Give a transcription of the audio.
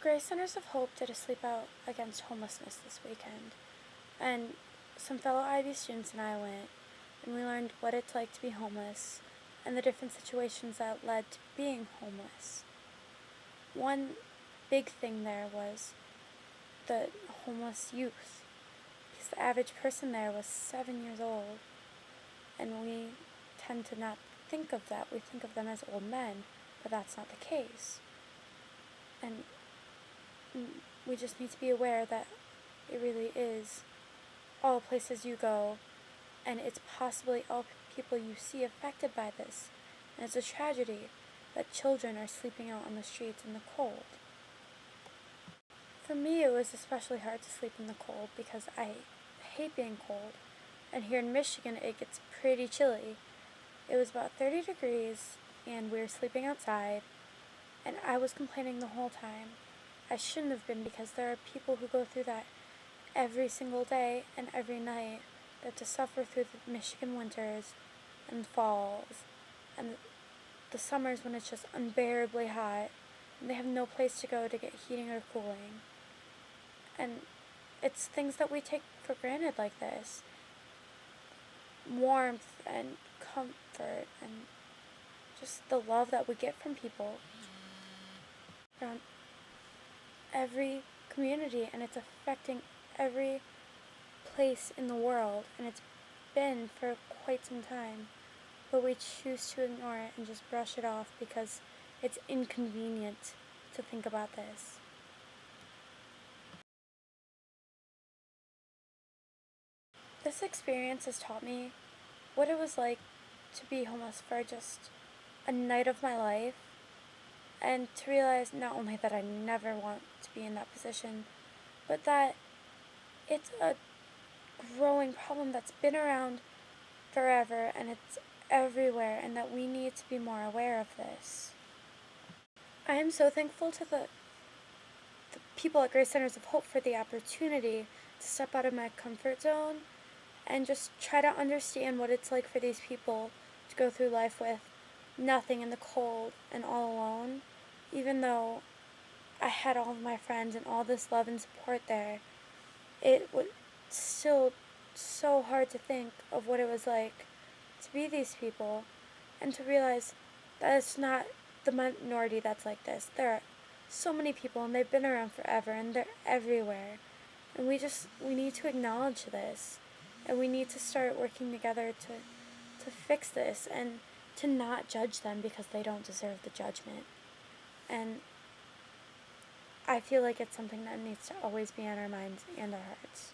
Grace Centers of Hope did a sleep out against homelessness this weekend, and some fellow IB students and I went, and we learned what it's like to be homeless and the different situations that led to being homeless. One big thing there was the homeless youth, because the average person there was 7 years old, and we tend to not think of that. We think of them as old men, but that's not the case. And we just need to be aware that it really is all places you go, and it's possibly all people you see affected by this. And it's a tragedy that children are sleeping out on the streets in the cold. For me, it was especially hard to sleep in the cold because I hate being cold, and here in Michigan it gets pretty chilly. It was about 30 degrees, and we were sleeping outside, and I was complaining the whole time. I shouldn't have been, because there are people who go through that every single day and every night, that to suffer through the Michigan winters and falls and the summers when it's just unbearably hot and they have no place to go to get heating or cooling. And it's things that we take for granted like this. Warmth and comfort and just the love that we get from people around every community, and it's affecting every place in the world, and it's been for quite some time, but we choose to ignore it and just brush it off because it's inconvenient to think about this. This experience has taught me what it was like to be homeless for just a night of my life, and to realize not only that I never want to be in that position, but that it's a growing problem that's been around forever and it's everywhere, and that we need to be more aware of this. I am so thankful to the people at Grace Centers of Hope for the opportunity to step out of my comfort zone and just try to understand what it's like for these people to go through life with nothing in the cold and all alone. Even though I had all of my friends and all this love and support there, it was still so hard to think of what it was like to be these people, and to realize that it's not the minority that's like this. There are so many people, and they've been around forever, and they're everywhere. And we need to acknowledge this, and we need to start working together to fix this, and to not judge them because they don't deserve the judgment. And I feel like it's something that needs to always be on our minds and our hearts.